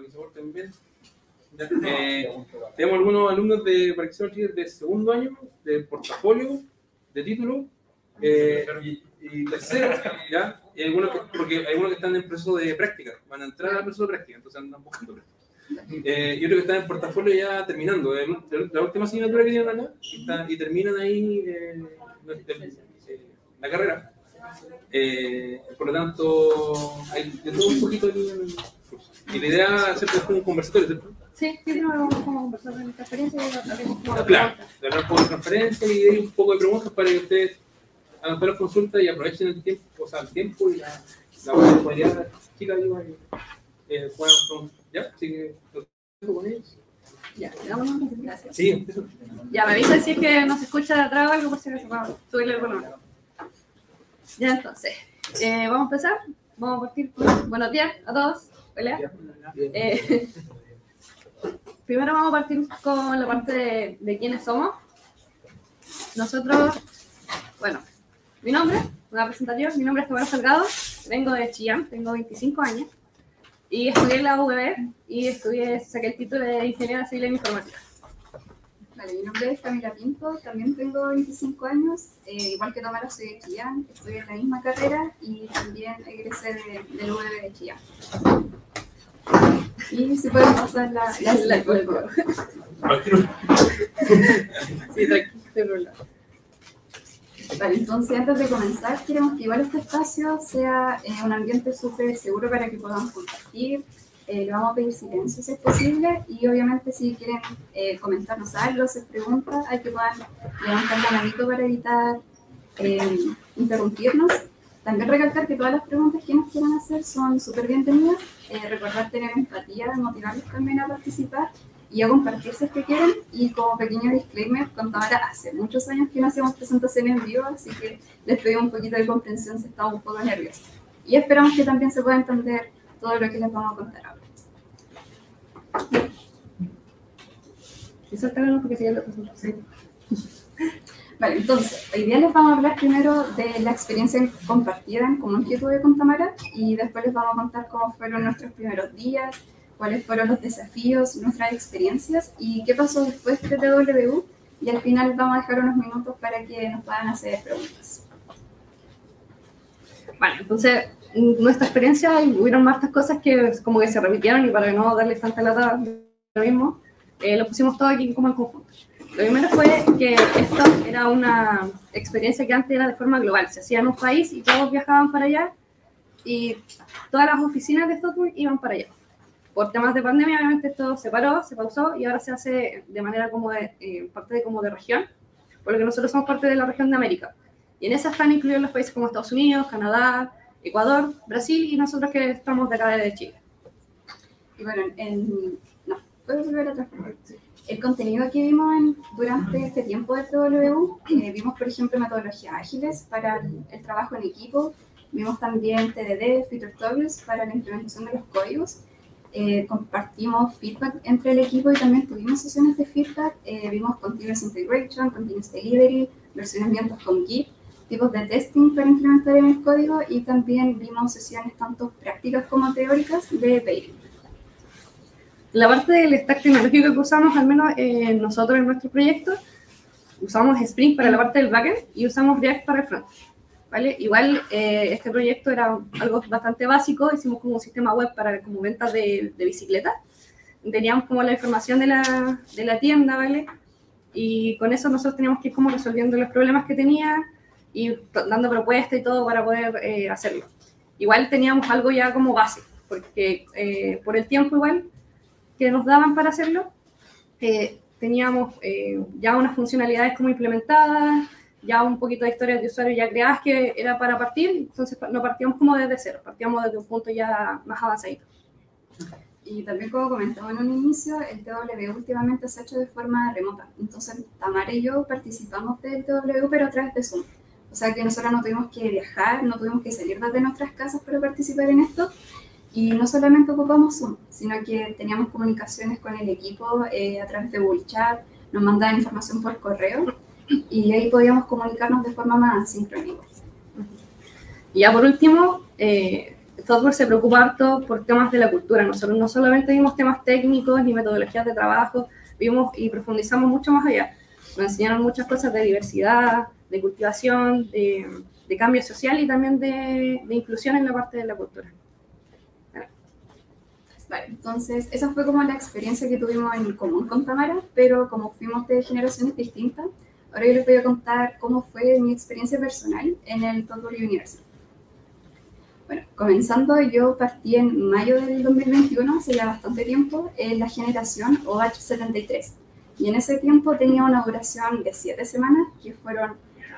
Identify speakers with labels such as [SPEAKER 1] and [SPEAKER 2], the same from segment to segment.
[SPEAKER 1] que se porten bien. Tenemos algunos alumnos para que se porten de segundo año, de portafolio, de título, y tercero, ¿ya? Y porque hay algunos que están en proceso de práctica, van a entrar al proceso de práctica, entonces andan buscando práctica. Y otros que están en portafolio ya terminando, la última asignatura que tienen acá, y terminan ahí la carrera. Por lo tanto, hay de todo un poquito aquí en el curso. Y la idea es hacer un conversatorio, ¿cierto?
[SPEAKER 2] Sí, vamos a conversar de nuestra experiencia y haremos como
[SPEAKER 1] claro, de hablar un poco de transferencia y de un poco de preguntas para que ustedes hagan todas las consultas y aprovechen el tiempo, o sea, el tiempo y la disponibilidad de las chicas y puedan preguntar. ¿Ya? Así que lo dejo con ellos.
[SPEAKER 2] Ya, quedamos, gracias.
[SPEAKER 1] Sí, empiezo.
[SPEAKER 2] Ya, me avisan si es que no se escucha de atrás o algo, por si acaso para subirle el volumen. Ya, entonces, vamos a empezar. Vamos a partir con buenos días a todos. Hola. Primero vamos a partir con la parte de quiénes somos. Nosotros, bueno, mi nombre, una presentación, mi nombre es Tamara Salgado, vengo de Chillán, tengo 25 años y estudié en la UBB y saqué el título de Ingeniera Civil en Informática.
[SPEAKER 3] Vale, mi nombre es Camila Pinto, también tengo 25 años, igual que Tamara soy de Chillán, estudié en la misma carrera y también egresé del UBB de Chillán. Y si pueden pasar la slide, por favor.
[SPEAKER 2] Sí, tranquilo.
[SPEAKER 3] Vale, entonces antes de comenzar, queremos que igual este espacio sea un ambiente súper seguro para que podamos compartir. Le vamos a pedir silencio si es posible y obviamente si quieren comentarnos algo, hacer preguntas, hay que puedan levantar la manito para evitar interrumpirnos. También recalcar que todas las preguntas que nos quieran hacer son súper bienvenidas. Recordar tener empatía, motivarlos también a participar y a compartir si es que quieren. Y como pequeño disclaimer, con Tamara hace muchos años que no hacemos presentaciones en vivo, así que les pido un poquito de comprensión si estamos un poco nerviosos. Y esperamos que también se pueda entender todo lo que les vamos a contar ahora.
[SPEAKER 2] Y suéltalo porque sigue la presentación.
[SPEAKER 3] Vale, entonces, hoy día les vamos a hablar primero de la experiencia compartida en común que tuve con Tamara y después les vamos a contar cómo fueron nuestros primeros días, cuáles fueron los desafíos, nuestras experiencias y qué pasó después de TWU y al final vamos a dejar unos minutos para que nos puedan hacer preguntas.
[SPEAKER 2] Vale, entonces, en nuestra experiencia hubieron hartas cosas que como que se repitieron y para no darles tanta lata de lo mismo, lo pusimos todo aquí como en conjunto. Lo primero fue que esto era una experiencia que antes era de forma global, se hacía en un país y todos viajaban para allá y todas las oficinas de software iban para allá. Por temas de pandemia, obviamente esto se paró, se pausó y ahora se hace de manera como parte de región, por lo que nosotros somos parte de la región de América. Y en esa están incluidos los países como Estados Unidos, Canadá, Ecuador, Brasil y nosotros que estamos de acá de Chile.
[SPEAKER 3] Y bueno, no, ¿puedo volver atrás? El contenido que vimos durante este tiempo de TWU, vimos por ejemplo metodologías ágiles para el trabajo en equipo, vimos también TDD, Feature Toggles para la implementación de los códigos, compartimos feedback entre el equipo y también tuvimos sesiones de feedback, vimos Continuous Integration, Continuous Delivery, versionamientos con Git, tipos de testing para implementar en el código y también vimos sesiones tanto prácticas como teóricas de Baiting.
[SPEAKER 2] La parte del stack tecnológico que usamos, al menos nosotros en nuestro proyecto, usamos Spring para la parte del backend y usamos React para el front. ¿Vale? Igual este proyecto era algo bastante básico, hicimos como un sistema web para como ventas de bicicletas. Teníamos como la información de la tienda, ¿vale? Y con eso nosotros teníamos que ir como resolviendo los problemas que tenía y dando propuestas y todo para poder hacerlo. Igual teníamos algo ya como base, porque por el tiempo igual que nos daban para hacerlo, teníamos ya unas funcionalidades como implementadas, ya un poquito de historias de usuario ya creadas que era para partir, entonces no partíamos como desde cero, partíamos desde un punto ya más avanzadito.
[SPEAKER 3] Y también como comentaba en un inicio, el TW últimamente se ha hecho de forma remota, entonces Tamara y yo participamos del TW pero a través de Zoom. O sea que nosotros no tuvimos que viajar, no tuvimos que salir desde nuestras casas para participar en esto. Y no solamente ocupamos Zoom, sino que teníamos comunicaciones con el equipo a través de Google Chat, nos mandaban información por correo y ahí podíamos comunicarnos de forma más sincrónica.
[SPEAKER 2] Y ya por último, software se preocupa harto por temas de la cultura. Nosotros no solamente vimos temas técnicos ni metodologías de trabajo, vimos y profundizamos mucho más allá. Nos enseñaron muchas cosas de diversidad, de cultivación, de cambio social y también de inclusión en la parte de la cultura.
[SPEAKER 3] Vale, entonces esa fue como la experiencia que tuvimos en común con Tamara, pero como fuimos de generaciones distintas, ahora yo les voy a contar cómo fue mi experiencia personal en el Totally University. Bueno, comenzando, yo partí en mayo del 2021, hace ya bastante tiempo, en la generación OH 73. Y en ese tiempo tenía una duración de 7 semanas, que fueron,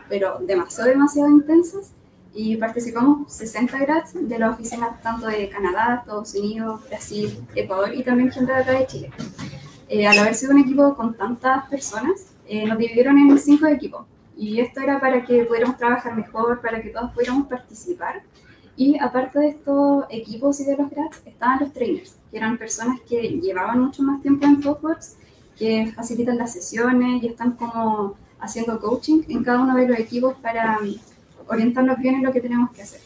[SPEAKER 3] pero demasiado intensas, y participamos 60 grads de las oficinas tanto de Canadá, Estados Unidos, Brasil, Ecuador y también gente de acá de Chile. Al haber sido un equipo con tantas personas, nos dividieron en 5 equipos. Y esto era para que pudiéramos trabajar mejor, para que todos pudiéramos participar. Y aparte de estos equipos y de los grads, estaban los trainers, que eran personas que llevaban mucho más tiempo en ThoughtWorks, que facilitan las sesiones y están como haciendo coaching en cada uno de los equipos para orientarnos bien en lo que tenemos que hacer.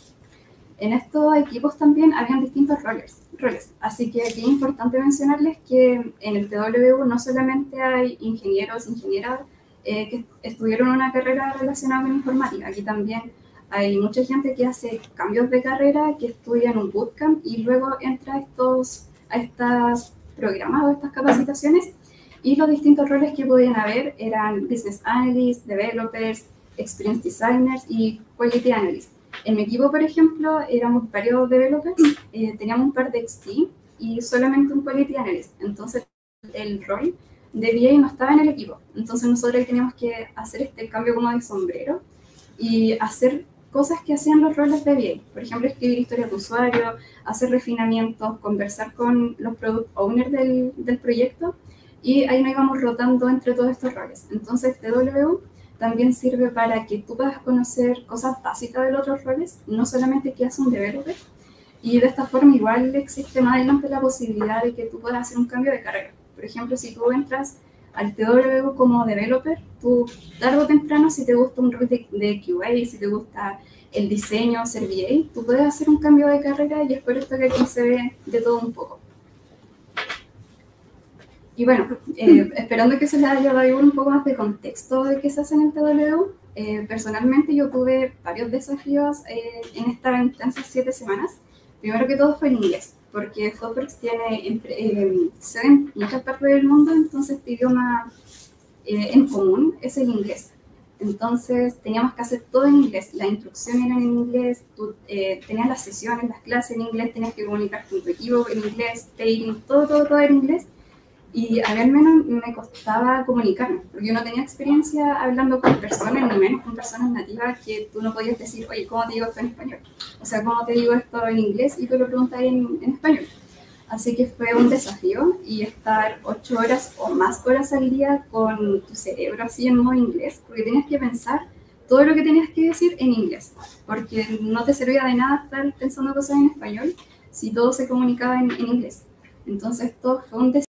[SPEAKER 3] En estos equipos también habían distintos roles, así que aquí es importante mencionarles que en el TWU no solamente hay ingenieros, ingenieras que estudiaron una carrera relacionada con informática, aquí también hay mucha gente que hace cambios de carrera, que estudia en un bootcamp y luego entra a estas programas o estas capacitaciones, y los distintos roles que podían haber eran Business Analysts, Developers, Experience Designers y Quality Analysts. En mi equipo, por ejemplo, éramos varios developers, teníamos un par de XT y solamente un Quality Analyst. Entonces, el rol de BA no estaba en el equipo. Entonces, nosotros teníamos que hacer este cambio como de sombrero y hacer cosas que hacían los roles de BA. Por ejemplo, escribir historias de usuario, hacer refinamientos, conversar con los product owners del proyecto, y ahí nos íbamos rotando entre todos estos roles. Entonces, TW también sirve para que tú puedas conocer cosas básicas de los otros roles, no solamente qué hace un developer, y de esta forma igual existe más adelante la posibilidad de que tú puedas hacer un cambio de carrera. Por ejemplo, si tú entras al TW como developer, tú tarde o temprano, si te gusta un rol de QA, si te gusta el diseño, ser VA, tú puedes hacer un cambio de carrera, y es por esto que aquí se ve de todo un poco. Y bueno, esperando que se les haya dado un poco más de contexto de qué se hace en el TW, personalmente yo tuve varios desafíos en estas intensas 7 semanas. Primero que todo fue el inglés, porque ThoughtWorks tiene sede en muchas partes del mundo, entonces el idioma en común es el inglés. Entonces teníamos que hacer todo en inglés, la instrucción era en inglés, tú tenías las sesiones, las clases en inglés, tenías que comunicarte con tu equipo en inglés, pairing, todo era en inglés. Y a mí al menos me costaba comunicarme, porque yo no tenía experiencia hablando con personas, ni menos con personas nativas, que tú no podías decir, oye, ¿cómo te digo esto en español? O sea, ¿cómo te digo esto en inglés? Y tú lo preguntas en español. Así que fue un desafío, y estar 8 horas o más horas al día con tu cerebro así en modo inglés, porque tenías que pensar todo lo que tenías que decir en inglés, porque no te servía de nada estar pensando cosas en español si todo se comunicaba en inglés. Entonces, esto fue un desafío.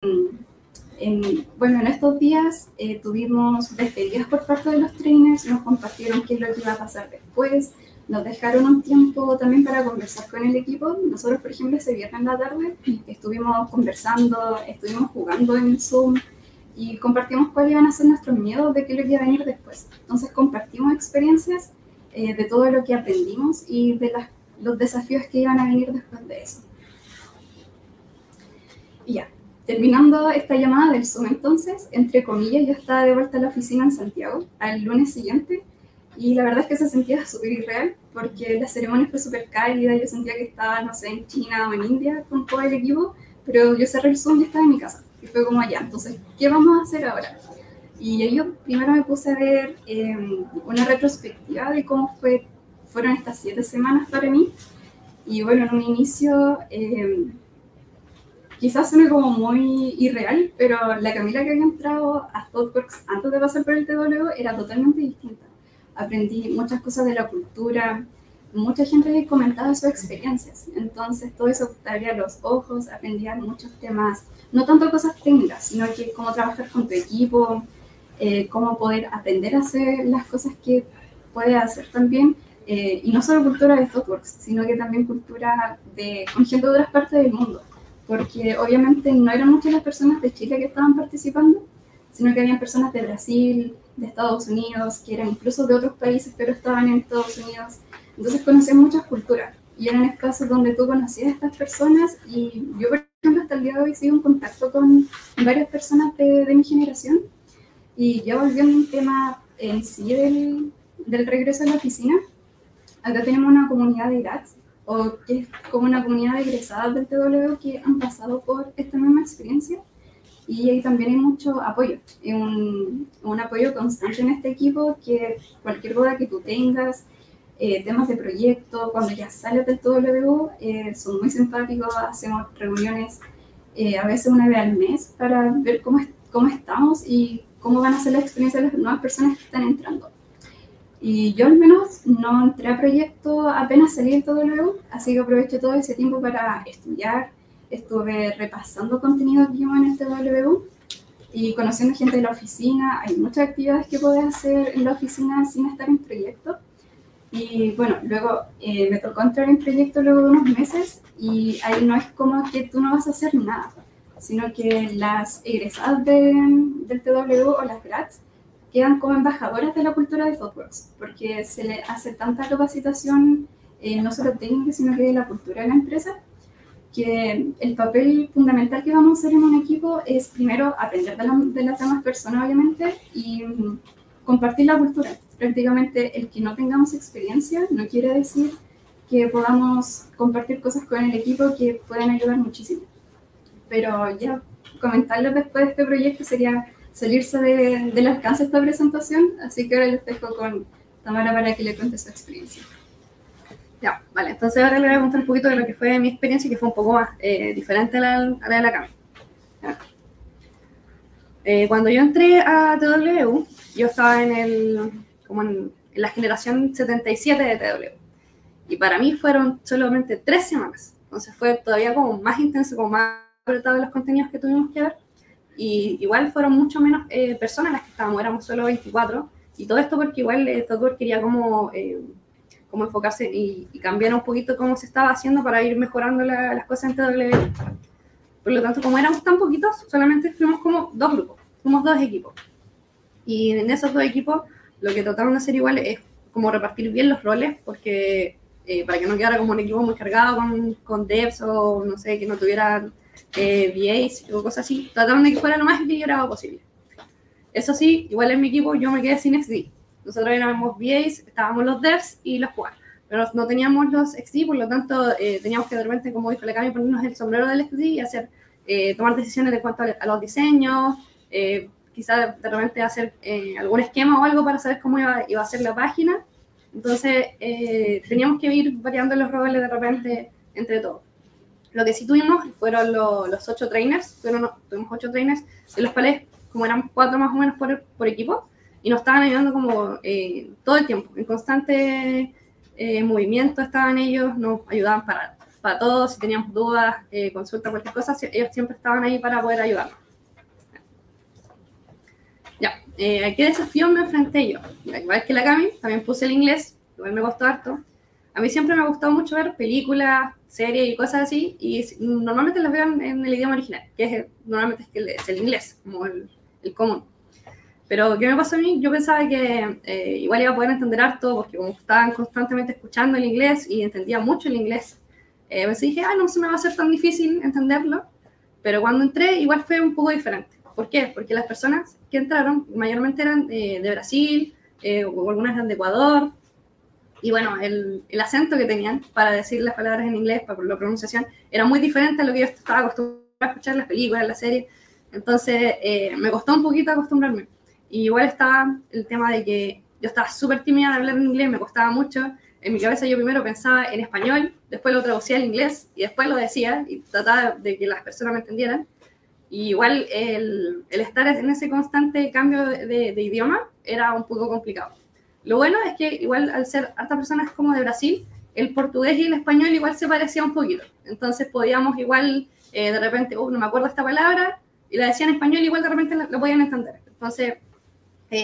[SPEAKER 3] Bueno, en estos días tuvimos despedidas por parte de los trainers, nos compartieron qué es lo que iba a pasar después, nos dejaron un tiempo también para conversar con el equipo. Nosotros, por ejemplo, ese viernes en la tarde estuvimos conversando, estuvimos jugando en Zoom y compartimos cuáles iban a ser nuestros miedos de qué es lo que iba a venir después. Entonces compartimos experiencias de todo lo que aprendimos y de los desafíos que iban a venir después de eso. Y ya. Terminando esta llamada del Zoom, entonces, entre comillas, yo estaba de vuelta a la oficina en Santiago al lunes siguiente y la verdad es que se sentía súper irreal porque la ceremonia fue súper cálida, yo sentía que estaba, no sé, en China o en India con todo el equipo, pero yo cerré el Zoom y estaba en mi casa y fue como allá. Entonces, ¿qué vamos a hacer ahora? Y yo primero me puse a ver una retrospectiva de cómo fueron estas 7 semanas para mí y bueno, en un inicio... quizás suene como muy irreal, pero la Camila que había entrado a ThoughtWorks antes de pasar por el TW era totalmente distinta. Aprendí muchas cosas de la cultura, mucha gente comentaba sus experiencias, entonces todo eso te abría los ojos, aprendía muchos temas, no tanto cosas técnicas, sino que cómo trabajar con tu equipo, cómo poder aprender a hacer las cosas que puedes hacer también, y no solo cultura de ThoughtWorks, sino que también cultura con gente de otras partes del mundo. Porque obviamente no eran muchas las personas de Chile que estaban participando, sino que habían personas de Brasil, de Estados Unidos, que eran incluso de otros países, pero estaban en Estados Unidos. Entonces conocías muchas culturas y eran espacios donde tú conocías a estas personas y yo, por ejemplo, hasta el día de hoy sigo en contacto con varias personas de mi generación. Y ya volviendo a un tema en sí del regreso a la oficina, acá tenemos una comunidad de grads, o que es como una comunidad de egresadas del TW que han pasado por esta misma experiencia y ahí también hay mucho apoyo, un apoyo constante en este equipo que cualquier duda que tú tengas, temas de proyecto, cuando ya sales del TW, son muy simpáticos, hacemos reuniones a veces una vez al mes para ver cómo estamos y cómo van a ser las experiencias de las nuevas personas que están entrando. Y yo al menos no entré a proyecto apenas salí del TW, así que aproveché todo ese tiempo para estudiar, estuve repasando contenido que vimos en el TW y conociendo gente de la oficina. Hay muchas actividades que puedes hacer en la oficina sin estar en proyecto. Y bueno, luego me tocó entrar en proyecto luego de unos meses y ahí no es como que tú no vas a hacer nada, sino que las egresadas del TW o las grads quedan como embajadoras de la cultura de ThoughtWorks, porque se le hace tanta capacitación, no solo técnica, sino que de la cultura de la empresa, que el papel fundamental que vamos a hacer en un equipo es primero aprender de las demás personas, obviamente, y compartir la cultura. Prácticamente el que no tengamos experiencia no quiere decir que podamos compartir cosas con el equipo que pueden ayudar muchísimo. Pero ya comentarles después de este proyecto sería salirse del alcance de esta presentación, así que ahora les dejo con Tamara para que le cuente su experiencia.
[SPEAKER 2] Ya, vale, entonces ahora le voy a contar un poquito de lo que fue mi experiencia, que fue un poco más diferente a la de la Cami. Cuando yo entré a TW, yo estaba en la generación 77 de TW, y para mí fueron solamente 3 semanas, entonces fue todavía como más intenso, como más apretado los contenidos que tuvimos que ver. Y igual fueron mucho menos personas las que estábamos, éramos solo 24, y todo esto porque igual ThoughtWorks quería como enfocarse y cambiar un poquito cómo se estaba haciendo para ir mejorando las cosas en TW. Por lo tanto, como éramos tan poquitos, solamente fuimos como 2 grupos, fuimos 2 equipos. Y en esos 2 equipos, lo que trataron de hacer igual es como repartir bien los roles, porque para que no quedara como un equipo muy cargado con devs o no sé, que no tuvieran VAs o cosas así, trataron de que fuera lo más equilibrado posible. Eso sí, igual en mi equipo yo me quedé sin XD. Nosotros éramos VAs, estábamos los devs y los QA, pero no teníamos los XD, por lo tanto teníamos que de repente, como dijo la Cami, ponernos el sombrero del XD y hacer, tomar decisiones de cuanto a los diseños, quizás de repente hacer algún esquema o algo para saber cómo iba a ser la página. Entonces teníamos que ir variando los roles de repente entre todos. Lo que sí tuvimos fueron los 8 trainers, tuvimos 8 trainers, de los cuales como eran 4 más o menos por equipo, y nos estaban ayudando como todo el tiempo, en constante movimiento estaban ellos, nos ayudaban para para todos, si teníamos dudas, consultas, cualquier cosa, ellos siempre estaban ahí para poder ayudarnos. Ya, ¿a qué desafío me enfrenté yo? Igual que la Cami, también puse el inglés, igual me costó harto. A mí siempre me ha gustado mucho ver películas, series y cosas así, y normalmente las veo en el idioma original, que normalmente es el inglés, como el común. Pero, ¿qué me pasó a mí? Yo pensaba que igual iba a poder entender harto, porque como estaban constantemente escuchando el inglés y entendía mucho el inglés, dije, no se me va a hacer tan difícil entenderlo, pero cuando entré igual fue un poco diferente. ¿Por qué? Porque las personas que entraron mayormente eran de Brasil, o algunas eran de Ecuador, y bueno, el acento que tenían para decir las palabras en inglés, para la pronunciación, era muy diferente a lo que yo estaba acostumbrada a escuchar en las películas, en las series. Entonces, me costó un poquito acostumbrarme. Y igual estaba el tema de que yo estaba súper tímida de hablar en inglés, me costaba mucho. En mi cabeza yo primero pensaba en español, después lo traducía al inglés y después lo decía y trataba de que las personas me entendieran. Y igual el estar en ese constante cambio de idioma era un poco complicado. Lo bueno es que igual al ser hartas personas como de Brasil, el portugués y el español igual se parecían un poquito. Entonces podíamos igual de repente, no me acuerdo esta palabra, y la decía en español, igual de repente la podían entender. Entonces,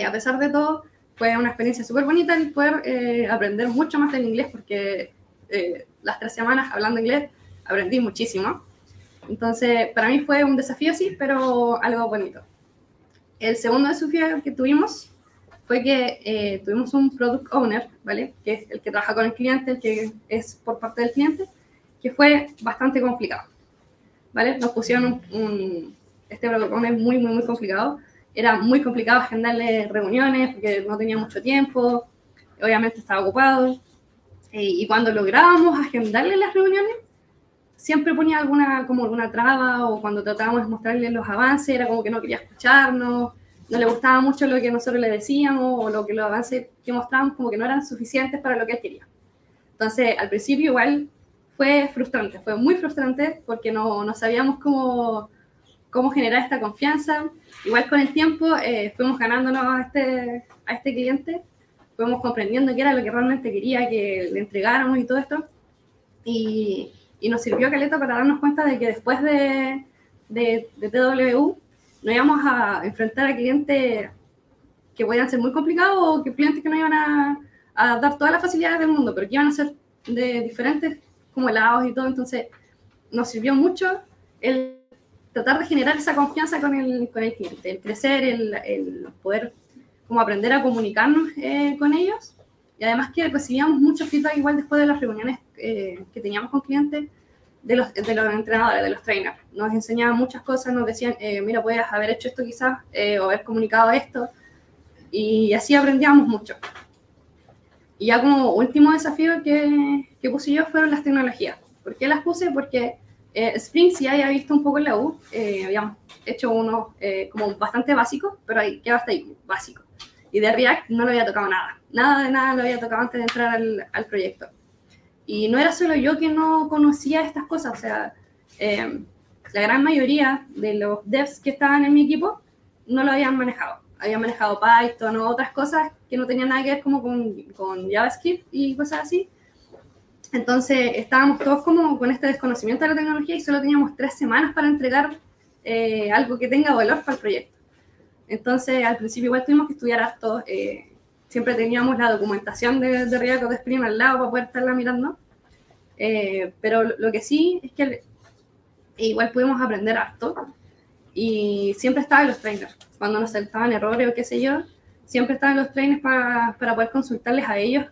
[SPEAKER 2] a pesar de todo, fue una experiencia súper bonita el poder aprender mucho más del inglés, porque las 3 semanas hablando inglés aprendí muchísimo. Entonces, para mí fue un desafío, sí, pero algo bonito. El segundo desafío que tuvimos fue que tuvimos un product owner, ¿vale? Que es el que trabaja con el cliente, el que es por parte del cliente, que fue bastante complicado, ¿vale? Nos pusieron este product owner muy, muy, muy complicado. Era muy complicado agendarle reuniones porque no tenía mucho tiempo, obviamente estaba ocupado. Y cuando lográbamos agendarle las reuniones, siempre ponía alguna traba, o cuando tratábamos de mostrarle los avances, era como que no quería escucharnos, no le gustaba mucho lo que nosotros le decíamos, o los avances que mostrábamos como que no eran suficientes para lo que él quería. Entonces, al principio igual fue frustrante, fue muy frustrante porque no sabíamos cómo generar esta confianza. Igual con el tiempo fuimos ganándonos a este cliente, fuimos comprendiendo qué era lo que realmente quería que le entregáramos y todo esto, y nos sirvió caleta para darnos cuenta de que después de TWU no íbamos a enfrentar a clientes que podían ser muy complicados, o que clientes que no iban a dar todas las facilidades del mundo, pero que iban a ser de diferentes como lados y todo. Entonces nos sirvió mucho el tratar de generar esa confianza con el cliente, el crecer, el poder como aprender a comunicarnos con ellos. Y además que recibíamos mucho feedback igual después de las reuniones que teníamos con clientes, de los entrenadores, de los trainers. Nos enseñaban muchas cosas, nos decían, mira, puedes haber hecho esto quizás, o haber comunicado esto, y así aprendíamos mucho. Y ya como último desafío que puse yo fueron las tecnologías. ¿Por qué las puse? Porque Spring sí había visto un poco en la U, habíamos hecho unos como bastante básicos, pero ahí quedó hasta ahí, básico. Y de React no lo había tocado nada de nada lo había tocado antes de entrar al proyecto. Y no era solo yo que no conocía estas cosas, o sea, la gran mayoría de los devs que estaban en mi equipo no lo habían manejado. Habían manejado Python o otras cosas que no tenían nada que ver como con JavaScript y cosas así. Entonces estábamos todos como con este desconocimiento de la tecnología y solo teníamos 3 semanas para entregar algo que tenga valor para el proyecto. Entonces al principio igual tuvimos que estudiar harto, siempre teníamos la documentación de React o de Spring al lado para poder estarla mirando, pero lo que sí es que igual pudimos aprender harto, y siempre estaban los trainers. Cuando nos saltaban errores o qué sé yo, siempre estaban los trainers para poder consultarles a ellos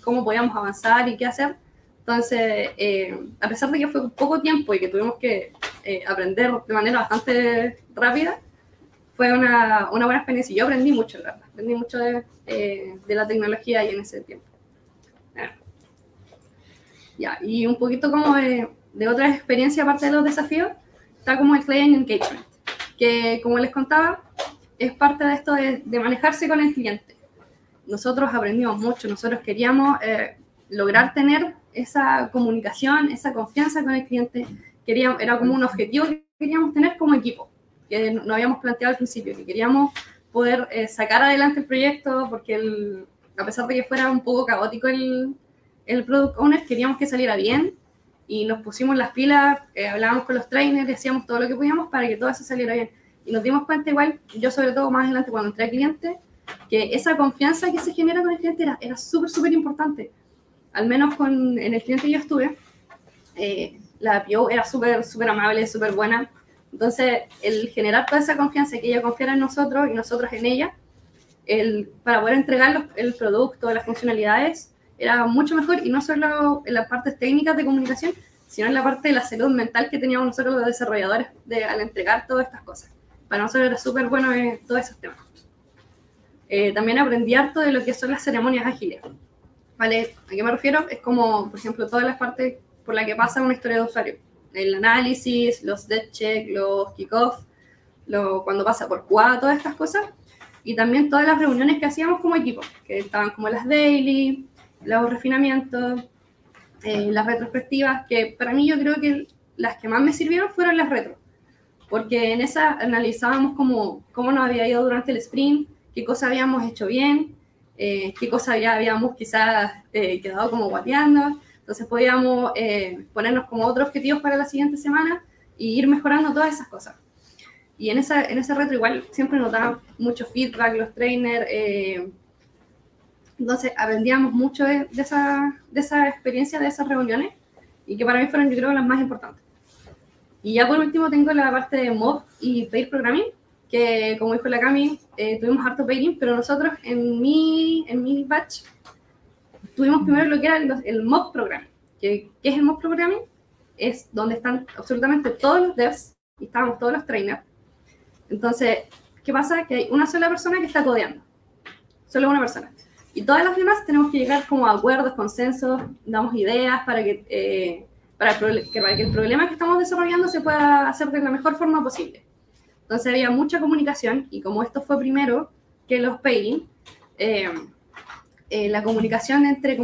[SPEAKER 2] cómo podíamos avanzar y qué hacer. Entonces, a pesar de que fue poco tiempo y que tuvimos que aprender de manera bastante rápida, fue una buena experiencia. Yo aprendí mucho, la verdad. Aprendí mucho de la tecnología ahí en ese tiempo. Ya, y un poquito como de otras experiencias aparte de los desafíos, está como el client engagement, que como les contaba, es parte de esto de manejarse con el cliente. Nosotros aprendimos mucho, nosotros queríamos lograr tener esa comunicación, esa confianza con el cliente. Era como un objetivo que queríamos tener como equipo, que nos habíamos planteado al principio, que queríamos poder sacar adelante el proyecto, porque a pesar de que fuera un poco caótico el product owner, queríamos que saliera bien y nos pusimos las pilas, hablábamos con los trainers y hacíamos todo lo que podíamos para que todo eso saliera bien. Y nos dimos cuenta igual, yo sobre todo más adelante cuando entré al cliente, que esa confianza que se genera con el cliente era súper importante. Al menos en el cliente que yo estuve, la PO era súper amable, súper buena. Entonces, el generar toda esa confianza y que ella confiara en nosotros y nosotros en ella, para poder entregar el producto, las funcionalidades, era mucho mejor, y no solo en las partes técnicas de comunicación, sino en la parte de la salud mental que teníamos nosotros los desarrolladores al entregar todas estas cosas. Para nosotros era súper bueno todos esos temas. También aprendí harto de lo que son las ceremonias ágiles. ¿Vale? ¿A qué me refiero? Es como, por ejemplo, todas las partes por las que pasa una historia de usuario. El análisis, los dev check, los kickoff, cuando pasa por QA, todas estas cosas. Y también todas las reuniones que hacíamos como equipo, que estaban como las daily, los refinamientos, las retrospectivas, que para mí yo creo que las que más me sirvieron fueron las retro, porque en esas analizábamos cómo nos había ido durante el sprint, qué cosas habíamos hecho bien, qué cosas ya habíamos quizás quedado como guateando. Entonces podíamos ponernos como otros objetivos para la siguiente semana y ir mejorando todas esas cosas. Y en ese retro igual siempre notaban mucho feedback los trainers, entonces aprendíamos mucho de esa experiencia, de esas reuniones, y que para mí fueron, yo creo, las más importantes. Y ya por último tengo la parte de mob y pair programming, que como dijo la Cami, tuvimos harto pairing, pero nosotros en mi batch tuvimos primero lo que era el mob programming. ¿Qué es el mob programming? Es donde están absolutamente todos los devs y estábamos todos los trainers. Entonces, ¿qué pasa? Que hay una sola persona que está codeando, solo una persona. Y todas las demás tenemos que llegar como a acuerdos, consensos, damos ideas para que el problema que estamos desarrollando se pueda hacer de la mejor forma posible. Entonces había mucha comunicación, y como esto fue primero que los pairing, la comunicación entre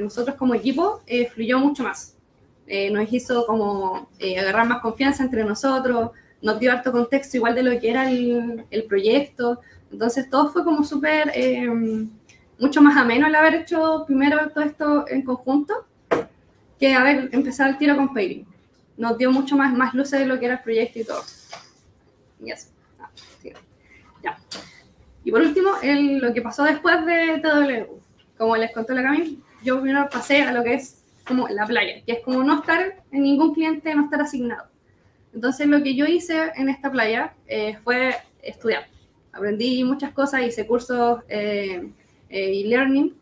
[SPEAKER 2] nosotros como equipo fluyó mucho más. Nos hizo como agarrar más confianza entre nosotros, nos dio harto contexto igual de lo que era el proyecto. Entonces todo fue como súper, mucho más ameno el haber hecho primero todo esto en conjunto que haber empezado el tiro con pairing. Nos dio mucho más luces de lo que era el proyecto y todo. Y eso. Sí. Ya. Y por último, lo que pasó después de TW. Como les contó la Cami, yo primero pasé a lo que es como la playa, que es como no estar en ningún cliente, no estar asignado. Entonces lo que yo hice en esta playa fue estudiar. Aprendí muchas cosas, hice cursos e-learning.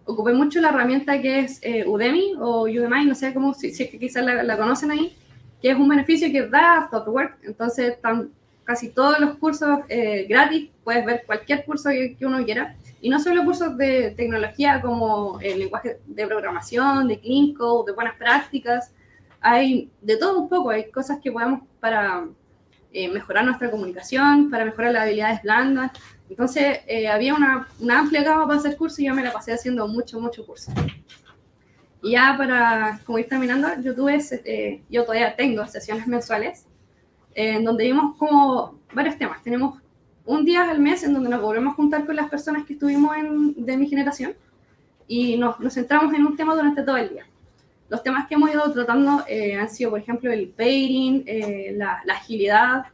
[SPEAKER 2] Ocupé mucho la herramienta que es Udemy o Udemy, no sé cómo, si es que quizás la conocen ahí, que es un beneficio que da Thoughtworks. Entonces están casi todos los cursos gratis, puedes ver cualquier curso que uno quiera. Y no solo cursos de tecnología como el lenguaje de programación, de clean code, de buenas prácticas. Hay de todo un poco, hay cosas que podemos para mejorar nuestra comunicación, para mejorar las habilidades blandas. Entonces, había una amplia gama para hacer cursos y yo me la pasé haciendo mucho curso. Y ya para como ir terminando, yo todavía tengo sesiones mensuales en donde vimos como varios temas. Tenemos un día al mes en donde nos volvemos a juntar con las personas que estuvimos de mi generación y nos centramos en un tema durante todo el día. Los temas que hemos ido tratando han sido, por ejemplo, el pairing, la agilidad,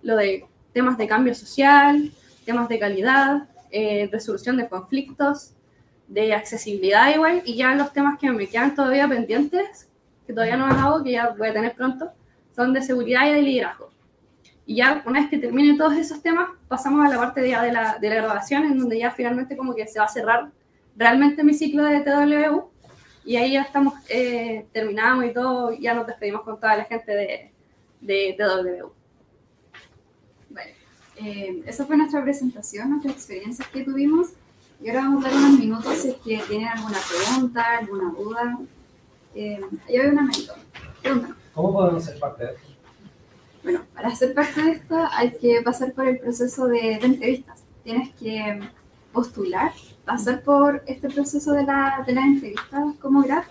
[SPEAKER 2] lo de temas de cambio social, temas de calidad, resolución de conflictos, de accesibilidad igual, y ya los temas que me quedan todavía pendientes, que todavía no hago, que ya voy a tener pronto, son de seguridad y de liderazgo. Y ya una vez que termine todos esos temas, pasamos a la parte de la graduación, en donde ya finalmente como que se va a cerrar realmente mi ciclo de TW, y ahí ya estamos, terminamos y todo, ya nos despedimos con toda la gente de TW.
[SPEAKER 3] Vale, esa fue nuestra presentación, nuestras experiencias que tuvimos, y ahora vamos a dar unos minutos si es que tienen alguna pregunta, alguna duda. Yo veo una mentora. Pregúntanos.
[SPEAKER 4] ¿Cómo podemos ser parte de esto?
[SPEAKER 3] Bueno, para ser parte de esto hay que pasar por el proceso de entrevistas. Tienes que postular, pasar por este proceso de las entrevistas como grad,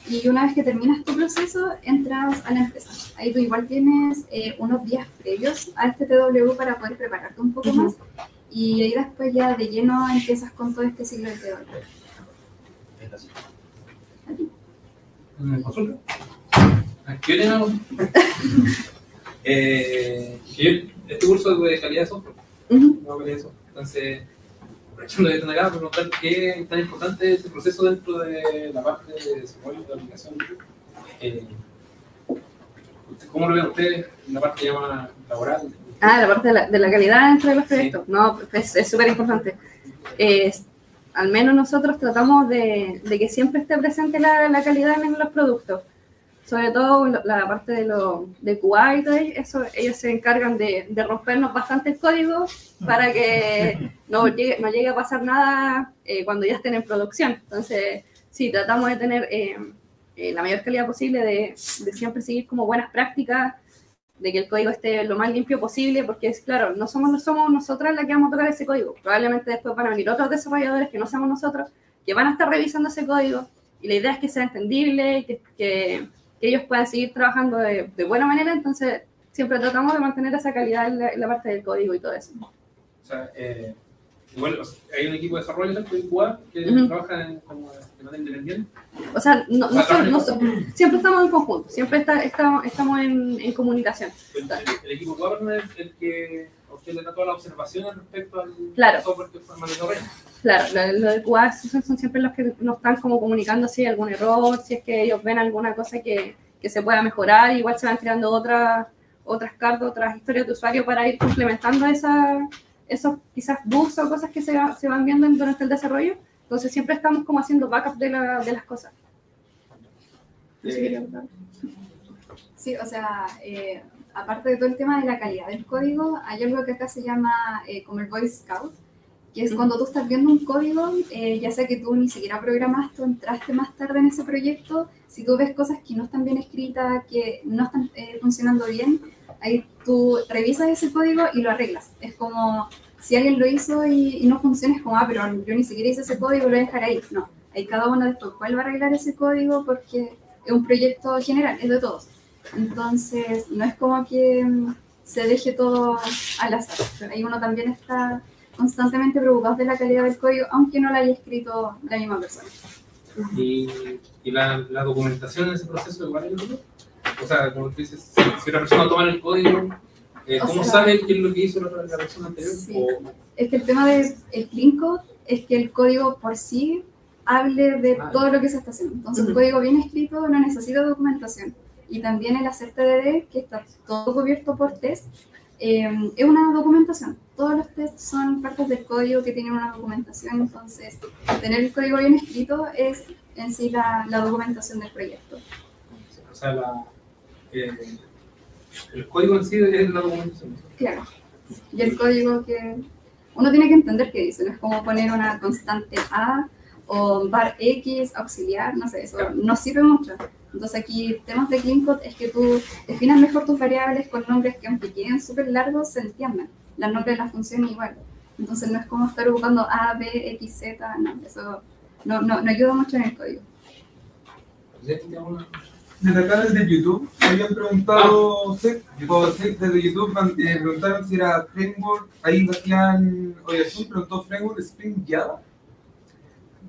[SPEAKER 3] y una vez que terminas tu proceso, entras a la empresa. Ahí tú igual tienes unos días previos a este TW para poder prepararte un poco más, y ahí después ya de lleno empiezas con todo este ciclo de TW.
[SPEAKER 4] Gracias.
[SPEAKER 3] ¿A ti?
[SPEAKER 1] ¿Consulta? Yo tengo este curso de calidad de software. No, calidad de software. Entonces, aprovechando de estar acá, preguntar qué es tan importante ese proceso dentro de la parte de desarrollo de la aplicación. ¿Cómo lo ven ustedes en la parte ya más laboral?
[SPEAKER 2] La parte de la calidad dentro de los proyectos. Sí. No, es súper importante. Al menos nosotros tratamos de que siempre esté presente la calidad en los productos. Sobre todo la parte de QA y todo eso, ellos se encargan de rompernos bastante el código para que no llegue a pasar nada cuando ya estén en producción. Entonces, sí, tratamos de tener la mayor calidad posible, de siempre seguir como buenas prácticas, de que el código esté lo más limpio posible, porque es claro, no somos nosotras las que vamos a tocar ese código. Probablemente después van a venir otros desarrolladores que no somos nosotros, que van a estar revisando ese código, y la idea es que sea entendible, que ellos puedan seguir trabajando de buena manera. Entonces siempre tratamos de mantener esa calidad en la parte del código y todo eso.
[SPEAKER 1] O sea, igual hay un equipo de desarrollo de QA que trabaja como de manera independiente.
[SPEAKER 2] O sea, siempre estamos en conjunto, siempre estamos en comunicación.
[SPEAKER 1] El equipo QA es el que usted le da todas las observaciones respecto al software que fue desarrollado.
[SPEAKER 2] Claro, los de QA son siempre los que nos están como comunicando si hay algún error, si es que ellos ven alguna cosa que se pueda mejorar. Igual se van creando otras cartas, otras historias de usuario para ir complementando esos quizás bugs o cosas que se van viendo durante el desarrollo. Entonces siempre estamos como haciendo backup de las cosas.
[SPEAKER 3] Sí, o sea, aparte de todo el tema de la calidad del código, hay algo que acá se llama como el Boy Scout, que es cuando tú estás viendo un código, ya sea que tú ni siquiera programaste o entraste más tarde en ese proyecto, si tú ves cosas que no están bien escritas, que no están funcionando bien, ahí tú revisas ese código y lo arreglas. Es como si alguien lo hizo y no funciona, es como, pero yo ni siquiera hice ese código, lo voy a dejar ahí. No, ahí cada uno después, ¿cuál va a arreglar ese código? Porque es un proyecto general, es de todos. Entonces, no es como que se deje todo al azar. Pero ahí uno también está constantemente preocupado de la calidad del código, aunque no la haya escrito la misma persona.
[SPEAKER 1] ¿Y la documentación en ese proceso igual es lo? O sea, como tú dices, si una persona toma el código, ¿cómo sabe qué es lo que hizo la persona anterior?
[SPEAKER 3] Sí. Es que el tema del clean code es que el código por sí hable de todo lo que se está haciendo. Entonces, un código bien escrito no necesita documentación. Y también el hacer TDD, que está todo cubierto por test, es una documentación. Todos los tests son partes del código que tienen una documentación. Entonces, tener el código bien escrito es en sí la documentación del proyecto.
[SPEAKER 1] O sea, el código en sí es la documentación.
[SPEAKER 3] Claro. Y el código que uno tiene que entender qué dice. No es como poner una constante A o var X, auxiliar, no sé, eso no sirve mucho. Entonces aquí temas de clean code es que tú definas mejor tus variables con nombres que aunque queden súper largos se entiendan. Los nombres de las funciones igual. Entonces no es como estar ocupando A, B, X, Z, no, eso no ayuda mucho en el código.
[SPEAKER 4] Desde acá desde YouTube habían preguntado, desde YouTube preguntaron si era framework, ahí Bastián Oyazun preguntó framework Spring Java.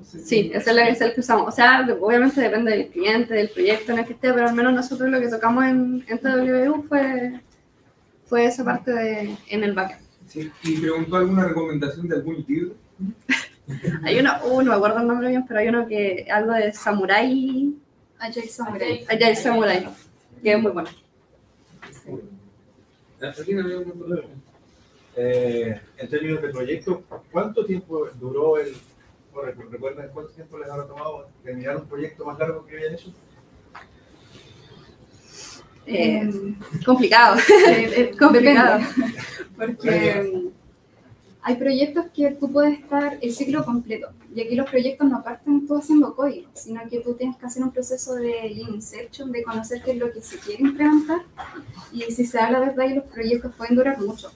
[SPEAKER 2] Sí, ese es el que usamos. O sea, obviamente depende del cliente, del proyecto en el que esté, pero al menos nosotros lo que tocamos en TWU fue esa parte en el backend.
[SPEAKER 4] Sí, y preguntó alguna recomendación de algún libro.
[SPEAKER 2] Hay uno, no me acuerdo el nombre bien, pero hay uno que algo de Samurai.
[SPEAKER 3] Agile Samurai.
[SPEAKER 2] Agile Samurai, que es muy bueno.
[SPEAKER 5] En términos de proyecto, ¿cuánto tiempo duró ¿recuerdan cuánto tiempo les habrá tomado terminar un proyecto más largo que habían hecho?
[SPEAKER 2] Complicado. Complicado.
[SPEAKER 3] Porque hay proyectos que tú puedes estar el ciclo completo. Y aquí los proyectos no parten tú haciendo código, sino que tú tienes que hacer un proceso de lean inception, de conocer qué es lo que se quiere implementar. Y si se habla desde ahí, los proyectos pueden durar mucho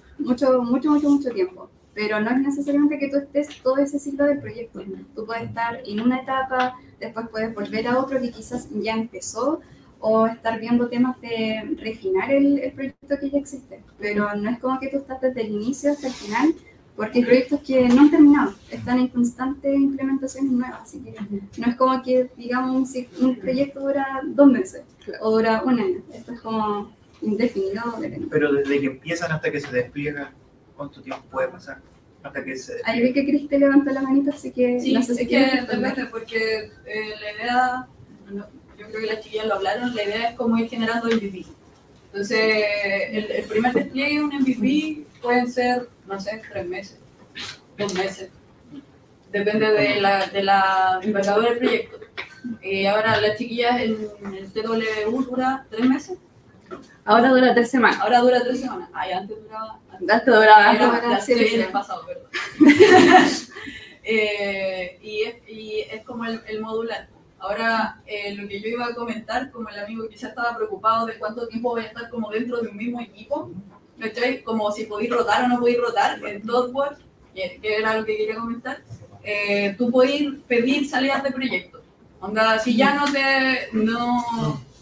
[SPEAKER 3] tiempo. Pero no es necesariamente que tú estés todo ese ciclo del proyecto. Tú puedes estar en una etapa, después puedes volver a otro que quizás ya empezó, o estar viendo temas de refinar el proyecto que ya existe. Pero no es como que tú estás desde el inicio hasta el final porque hay proyectos que no han terminado, están en constante implementaciones nuevas, así que no es como que, digamos, un proyecto dura 2 meses o dura 1 año, esto es como indefinido.
[SPEAKER 6] Pero desde que empiezan hasta que se despliega, ¿cuánto tiempo puede pasar? Hasta que se
[SPEAKER 3] Ahí vi que Cristi levantó la manita, así que
[SPEAKER 7] Sí,
[SPEAKER 3] no sé si
[SPEAKER 7] es
[SPEAKER 3] quieres
[SPEAKER 7] que
[SPEAKER 3] responder.
[SPEAKER 7] depende, porque la idea, yo creo que las chiquillas lo hablaron, la idea es como ir generando MVP. Entonces, el primer despliegue de un MVP pueden ser, no sé, 3 meses, 2 meses. Depende de la envergadura del proyecto. Ahora, las chiquillas en el TWU dura 3 meses,
[SPEAKER 2] Ahora dura 3 semanas.
[SPEAKER 7] ahora dura 3 semanas. Ay, antes duraba.
[SPEAKER 2] Antes duraba
[SPEAKER 7] Era
[SPEAKER 3] sí,
[SPEAKER 7] estoy
[SPEAKER 3] sí.
[SPEAKER 7] en el pasado, perdón. Y es como el modular. Ahora, lo que yo iba a comentar, como el amigo quizás estaba preocupado de cuánto tiempo voy a estar como dentro de un mismo equipo, ¿cachai? Como si podéis rotar o no podéis rotar en ThoughtWorks, que era lo que quería comentar, tú podéis pedir salidas de proyecto. Onda, si ya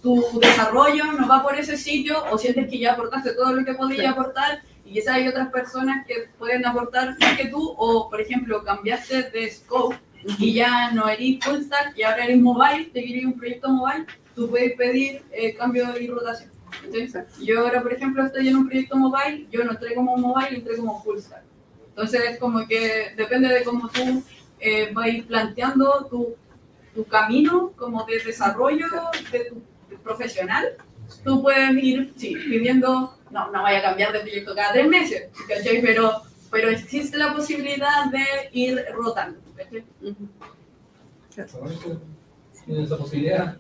[SPEAKER 7] tu desarrollo no va por ese sitio o sientes que ya aportaste todo lo que podías aportar y quizás hay otras personas que pueden aportar más que tú o, por ejemplo, cambiaste de scope y ya no eres full stack y ahora eres mobile, te quieres un proyecto mobile, tú puedes pedir cambio y rotación. Entonces, yo ahora, por ejemplo, estoy en un proyecto mobile, yo no entré como mobile, entré como full stack. Entonces, es como que depende de cómo tú vas planteando tu camino como de desarrollo de tu profesional, tú puedes ir pidiendo, no vaya a cambiar de proyecto cada 3 meses, ¿cachai? Pero existe la posibilidad de ir rotando, ¿cachai?
[SPEAKER 1] Tienen esa posibilidad.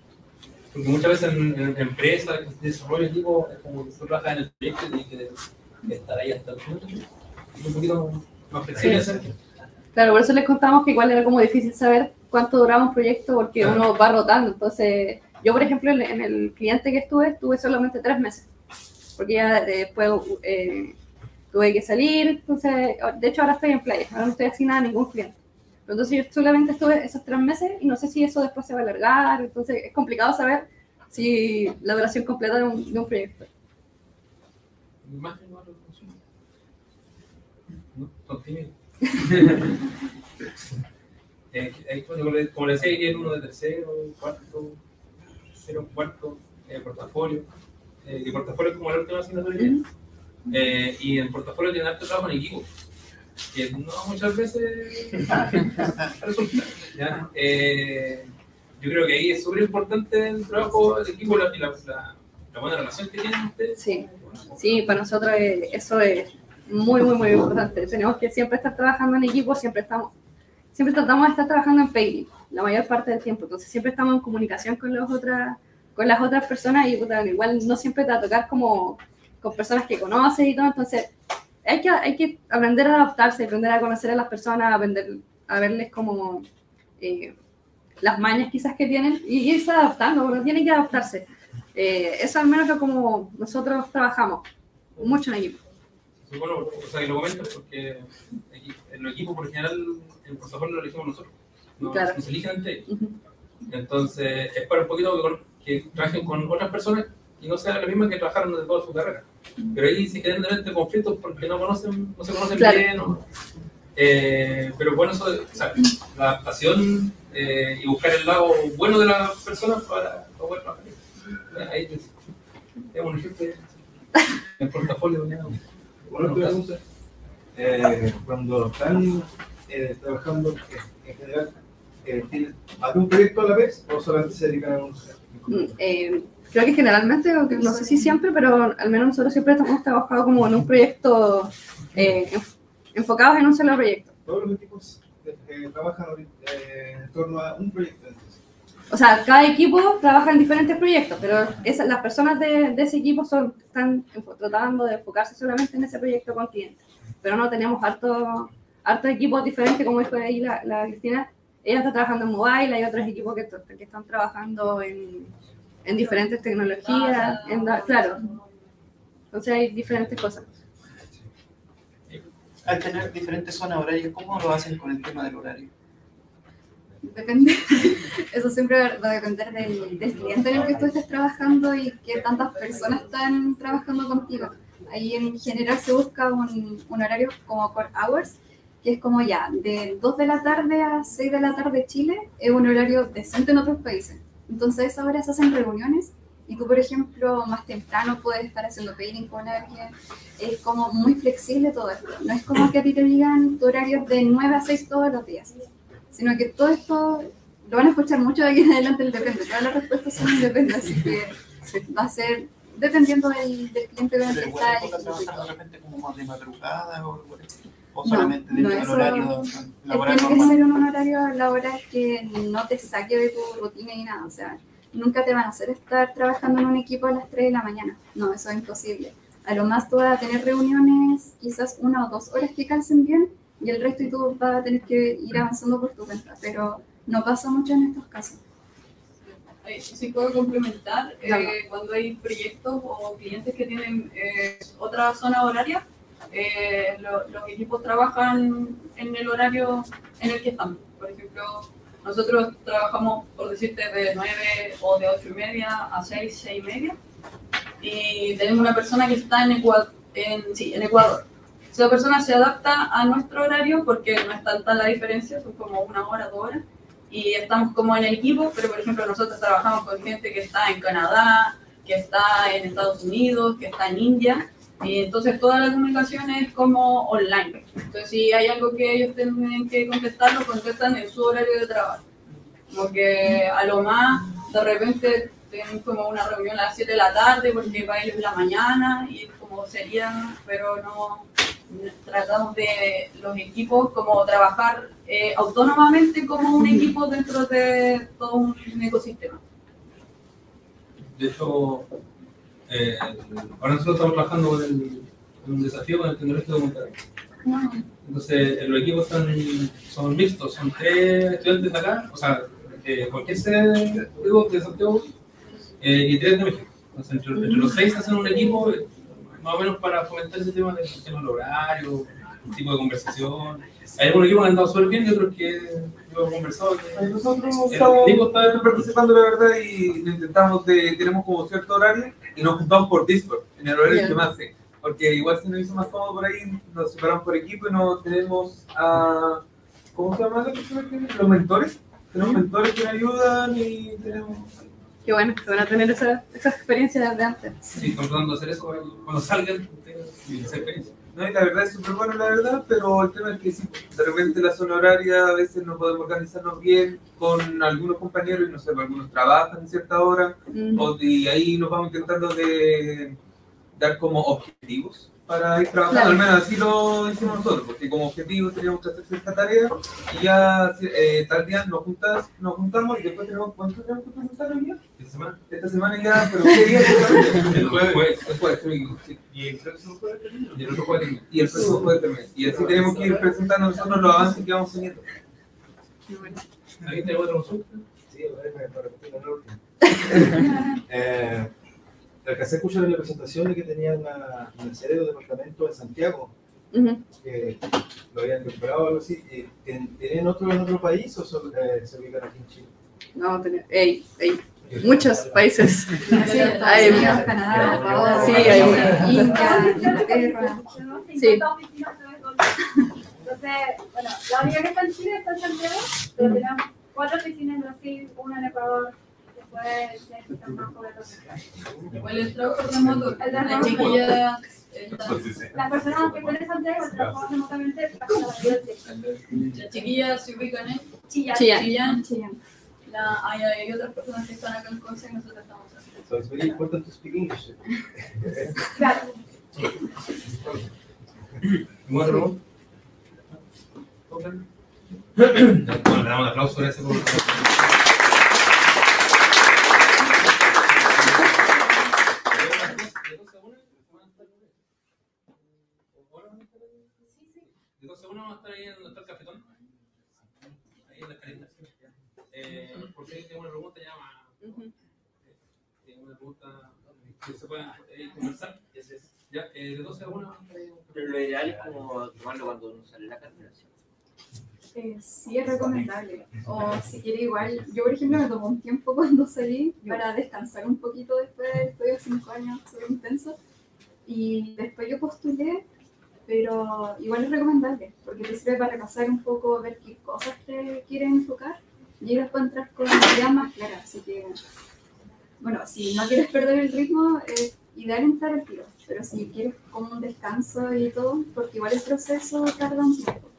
[SPEAKER 1] Porque muchas veces en empresas, en desarrollo equipo, es como que tú trabajas en el proyecto y tienes que estar ahí hasta el final. Es un poquito más flexible.
[SPEAKER 2] Sí. Claro, por eso les contamos que igual era como difícil saber cuánto duraba un proyecto porque uno va rotando. Entonces, yo, por ejemplo, en el cliente que estuve solamente 3 meses. Porque ya después tuve que salir. Entonces, de hecho, ahora estoy en playa. Ahora no estoy asignada a ningún cliente. Pero entonces, yo solamente estuve esos 3 meses y no sé si eso después se va a alargar. Entonces, es complicado saber si la duración completa de un proyecto.
[SPEAKER 1] ¿Más que no lo consumo? No, son tímidos. Como les decía, hay uno de tercero, cuarto, portafolio. El portafolio es como la última asignatura que y en portafolio tiene harto trabajo en equipo, que no muchas veces resulta. ¿Ya? Yo creo que ahí es súper importante el trabajo de equipo y la buena relación que tienen ustedes.
[SPEAKER 2] Sí, para nosotros eso es muy, muy, muy importante. Tenemos que siempre estar trabajando en equipo, siempre tratamos de estar trabajando en pairing la mayor parte del tiempo. Entonces siempre estamos en comunicación con las otras personas y igual no siempre te va a tocar como con personas que conoces y todo. Entonces hay que aprender a adaptarse, aprender a conocer a las personas, aprender a verles como las mañas quizás que tienen y irse adaptando, porque tienen que adaptarse. Eso al menos es como nosotros trabajamos mucho en equipo.
[SPEAKER 1] Bueno, o sea, que lo comento porque en los equipos, por general, el portafolio lo elegimos nosotros. No se eligen entre ellos. Entonces, es para un poquito que trabajen con otras personas y no sean las mismas que trabajaron desde toda su carrera. Pero ahí se generan de repente conflictos porque no se conocen bien. Pero bueno, eso, o sea, la adaptación y buscar el lado bueno de las personas para poder trabajar. Ahí es un ejemplo del portafolio.
[SPEAKER 5] Bueno, pregunta. Cuando están trabajando en general, ¿tienen algún proyecto a la vez o solamente se dedican a uno?
[SPEAKER 2] Creo que generalmente, aunque no sé si siempre, pero al menos nosotros siempre hemos trabajado como en un proyecto, enfocados en un solo proyecto.
[SPEAKER 5] Todos los equipos trabajan en torno a un proyecto. Entonces.
[SPEAKER 2] O sea, cada equipo trabaja en diferentes proyectos, pero las personas de ese equipo están tratando de enfocarse solamente en ese proyecto con clientes. Pero no tenemos hartos equipos diferentes, como dijo ahí la Cristina. Ella está trabajando en mobile, hay otros equipos que están trabajando en diferentes tecnologías, claro. Entonces hay diferentes cosas.
[SPEAKER 6] Al tener diferentes zonas horarias, ¿cómo lo hacen con el tema del horario?
[SPEAKER 3] Depende, eso siempre va a depender del cliente en el que tú estés trabajando y qué tantas personas están trabajando contigo. Ahí en general se busca un horario como core hours, que es como ya, de 2 de la tarde a 6 de la tarde Chile, es un horario decente en otros países. Entonces a esa hora se hacen reuniones y tú, por ejemplo, más temprano puedes estar haciendo pairing con alguien. Es como muy flexible todo esto. No es como que a ti te digan tu horario es de 9 a 6 todos los días, sino que todo esto lo van a escuchar mucho de aquí en adelante el depende. Todas las respuestas son depende, así que va a ser dependiendo del cliente con el que
[SPEAKER 6] Pero
[SPEAKER 3] está.
[SPEAKER 6] igual trabajar de repente como más de madrugada o solamente dentro del
[SPEAKER 3] eso
[SPEAKER 6] horario laboral
[SPEAKER 3] tiene que
[SPEAKER 6] normal.
[SPEAKER 3] ser un horario laboral que no te saque de tu rutina ni nada. O sea, nunca te van a hacer estar trabajando en un equipo a las 3 de la mañana. No, eso es imposible. A lo más tú vas a tener reuniones, quizás 1 o 2 horas que calcen bien, y el resto y tú vas a tener que ir avanzando por tu cuenta. Pero no pasa mucho en estos casos.
[SPEAKER 7] Si puedo complementar, cuando hay proyectos o clientes que tienen otra zona horaria, los equipos trabajan en el horario en el que estamos. Por ejemplo, nosotros trabajamos, por decirte, de 9 o de 8:30 a 6, 6:30, y tenemos una persona que está en Ecuador. Esa persona se adapta a nuestro horario porque no es tanta la diferencia, son como 1 hora, 2 horas, y estamos como en el equipo, pero por ejemplo nosotros trabajamos con gente que está en Canadá, que está en Estados Unidos, que está en India, y entonces toda la comunicación es como online. Entonces si hay algo que ellos tienen que contestar, lo contestan en su horario de trabajo. Como que a lo más de repente tienen como una reunión a las 7 de la tarde porque para ellos es la mañana y como sería, pero no tratamos de los equipos como trabajar autónomamente como un equipo dentro de todo un ecosistema.
[SPEAKER 1] De hecho, ahora nosotros estamos trabajando con un desafío con el tecnológico de Monterrey. Entonces, los equipos son mixtos, son 3 estudiantes de acá, o sea, cualquier sede de Santiago y 3 de México. Entonces, entre los 6 hacen un equipo más o menos para fomentar ese tema del horario, el tipo de conversación. Hay algunos equipos que han andado súper bien y otros que yo he conversado.
[SPEAKER 4] Nosotros estamos participando, la verdad, y tenemos como cierto horario y nos juntamos por Discord, en el horario que más sé. Porque igual se nos hizo más cómodo por ahí, nos separamos por equipo y nos tenemos a... ¿Cómo se llama la persona que los mentores? Tenemos mentores que nos ayudan y tenemos...
[SPEAKER 2] Qué bueno, que van a tener esa experiencia desde antes.
[SPEAKER 1] Sí, estamos tratando de hacer eso cuando salgan y esa experiencia.
[SPEAKER 4] No, y la verdad es súper bueno, la verdad, pero el tema es que sí, de repente la zona horaria a veces no podemos organizarnos bien con algunos compañeros y no sé, algunos trabajan en cierta hora, y ahí nos vamos intentando de dar como objetivos para ir trabajando, al menos así lo hicimos nosotros, porque como objetivo teníamos que hacer cierta tarea y ya tal día nos juntamos y después ¿cuánto tenemos que presentar el día? Esta semana ya, pero ¿qué día? El jueves, sí.
[SPEAKER 5] ¿Y el próximo jueves termina?
[SPEAKER 4] Y el otro jueves termina. Y el próximo jueves termina. Y así tenemos que ir presentando nosotros los avances que vamos teniendo.
[SPEAKER 1] Ahí tengo otra consulta.
[SPEAKER 5] Sí, para repetir la última. Alcancé a escuchar en la presentación de que tenían una serie de departamentos en Santiago, que lo habían comprado o algo así. ¿Tienen otro en otro país o solo, se ubican aquí en Chile?
[SPEAKER 2] No, hay muchos países.
[SPEAKER 3] Sí, Estados Unidos, Canadá, Ecuador,
[SPEAKER 2] sí, hay
[SPEAKER 3] India, Inglaterra.
[SPEAKER 2] Sí.
[SPEAKER 8] Entonces, bueno, la única que está en Chile está en Santiago, pero tenemos 4 oficinas en Brasil, una en Ecuador, después necesitan más cobertura.
[SPEAKER 7] Igual el trabajo remoto,
[SPEAKER 8] El
[SPEAKER 7] la
[SPEAKER 8] trabajo
[SPEAKER 7] chiquilla
[SPEAKER 8] Las personas que están en Santiago trabajan remotamente para la mayoría del tiempo.
[SPEAKER 7] las chiquillas se ubican en
[SPEAKER 2] Chillán.
[SPEAKER 7] Chillán. Hay otras personas que están acá en Conce y nosotros estamos acá.
[SPEAKER 5] So it's very important to speak English.
[SPEAKER 8] Claro.
[SPEAKER 1] Bueno, le damos un aplauso a ese por... De 12 a 1 vamos a estar ahí en donde está el cafetón. Ahí en la escaleta. Por si tengo una pregunta, llama. Tengo una pregunta que se pueda conversar. Ya, de 12 a 1.
[SPEAKER 9] Pero lo ideal es como tomarlo cuando uno sale la carrera.
[SPEAKER 3] Sí, es recomendable. O si quiere igual, yo por ejemplo me tomé un tiempo cuando salí para descansar un poquito después del estudio de 5 años, súper intenso. Y después yo postulé pero igual es recomendable, porque te sirve para repasar un poco, ver qué cosas te quieren enfocar y después entrar con ideas más claras. Así que, bueno, si no quieres perder el ritmo, es ideal entrar al tiro, pero si quieres como un descanso y todo, porque igual el proceso tarda un tiempo.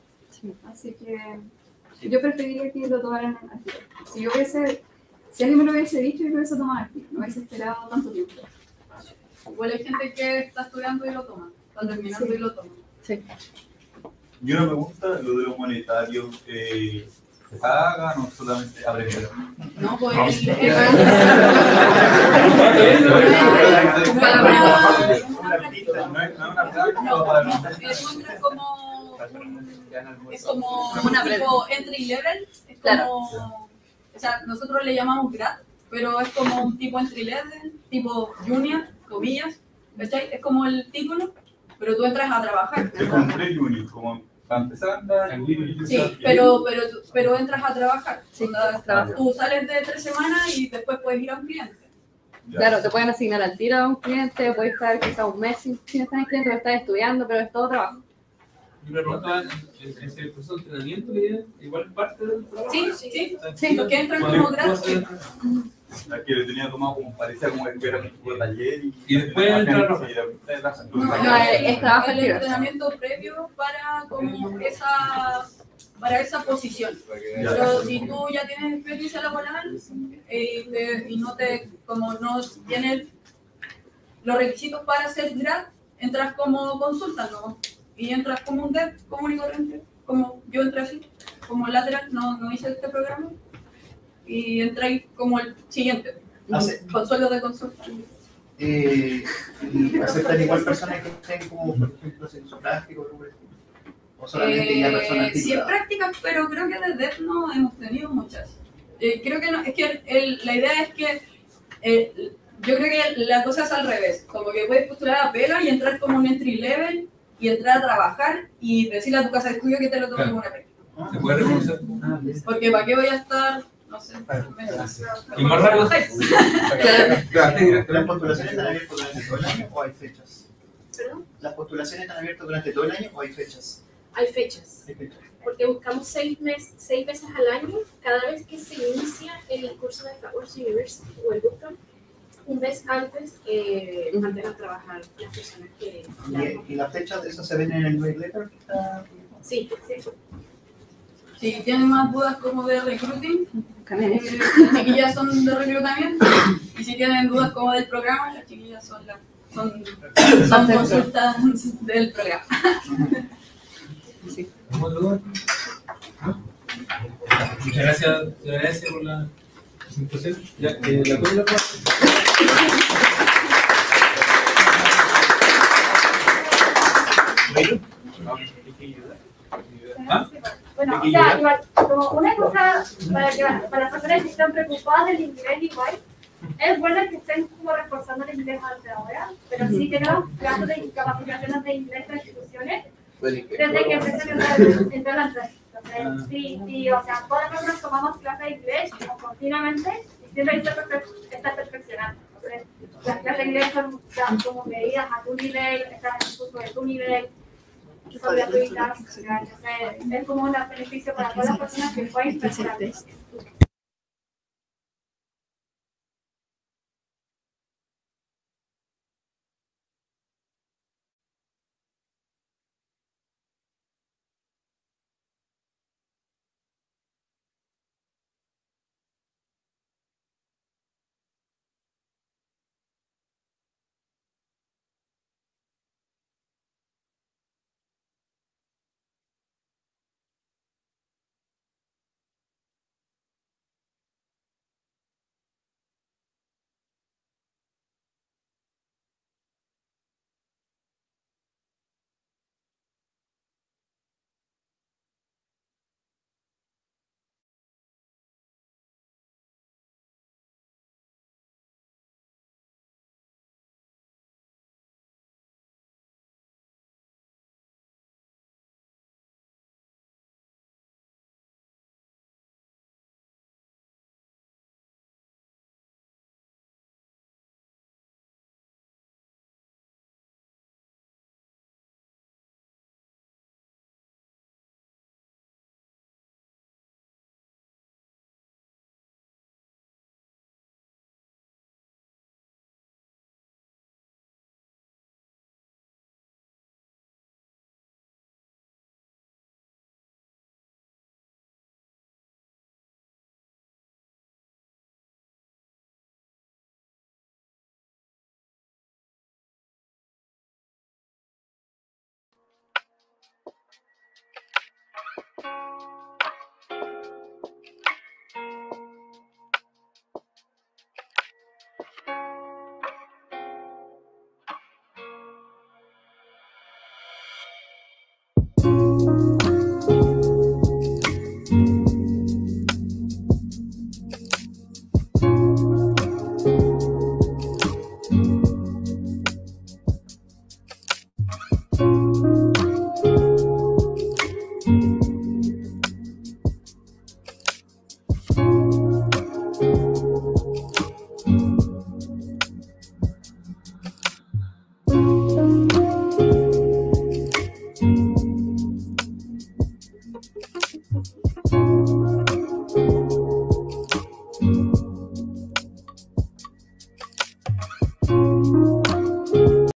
[SPEAKER 3] Así que yo preferiría que lo tomaran al tiro. Si alguien me lo hubiese dicho, yo lo hubiese tomado al tiro, no hubiese esperado tanto tiempo.
[SPEAKER 7] Igual hay gente que está estudiando y lo toma, está terminando y lo toma.
[SPEAKER 2] Sí.
[SPEAKER 10] Yo no me gusta lo de lo monetario. ¿Se pagan o solamente aprender?
[SPEAKER 7] No, pues es como una tipo entry level, es como, o sea, nosotros le llamamos grad, pero es como un tipo entry level, tipo junior, comillas, ¿cachai? Es como el título, pero tú entras a trabajar.
[SPEAKER 10] Es como pre-junior, como para empezar.
[SPEAKER 7] Sí, pero entras a trabajar. Sí, tú sales de 3 semanas y después puedes ir a un cliente.
[SPEAKER 2] Claro, te pueden asignar al tiro a un cliente, puedes estar quizás un mes sin estar en cliente, o estás estudiando, pero es todo trabajo.
[SPEAKER 1] Y me preguntaban, ¿ese proceso de entrenamiento igual parte del trabajo?
[SPEAKER 7] Sí, los que entran como gratis.
[SPEAKER 10] La que le tenía tomado como parecía como que era un taller
[SPEAKER 1] y después entrar.
[SPEAKER 7] No, es trabajo el entrenamiento previo para esa posición. Pero si tú ya tienes experiencia laboral y no tienes los requisitos para ser grad, entras como consulta, ¿no? Y entras como un dev común y corriente, como yo entré así, como lateral, no hice este programa, y entré como el siguiente, con sueldo de consulta.
[SPEAKER 6] ¿Aceptan igual personas que estén como, por ejemplo, sexo práctico? ¿O solamente ya personas
[SPEAKER 7] sí, en prácticas, pero creo que de dev no hemos tenido muchas. Creo que no, es que la idea es que yo creo que la cosa es al revés, como que puedes postular a pega y entrar como un entry level y entrar a trabajar y decirle a tu casa de estudio que te lo tomen como una pega.
[SPEAKER 1] ¿Se puede reconocer?
[SPEAKER 7] Porque ¿para qué voy a estar? No sé.
[SPEAKER 1] Y más rápido.
[SPEAKER 6] ¿Las postulaciones están abiertas durante todo el año o hay fechas?
[SPEAKER 8] ¿Perdón?
[SPEAKER 6] ¿Las postulaciones están abiertas durante todo el año o hay fechas?
[SPEAKER 8] Hay fechas. Porque buscamos 6 veces al año, cada vez que se inicia el curso de Flowers University o el bootcamp, un mes antes mantener a trabajar las personas que...
[SPEAKER 6] ¿Y las fechas de eso se ven en el newsletter?
[SPEAKER 8] Sí.
[SPEAKER 7] Si tienen más dudas como de recruiting, las chiquillas son de reclutamiento. Y si tienen dudas como del programa, las chiquillas son consultas del programa.
[SPEAKER 2] Sí.
[SPEAKER 1] Muchas gracias por la presentación. Ya, la cosa
[SPEAKER 8] Bueno, o sea, igual, como una cosa para las personas que están preocupadas del inglés igual, es bueno que estén como reforzando el inglés desde ahora, pero sí tenemos clases de capacitaciones de inglés en instituciones desde que empecé a entrar a la empresa. Entonces, sí, o sea, todas las personas tomamos clases de inglés como continuamente y siempre hay que estar perfeccionando. Entonces, las clases de inglés son como medidas a tu nivel, están en el curso de tu nivel, que son gratuitas. Entonces, es como un beneficio para todas las personas que pueden mejorar.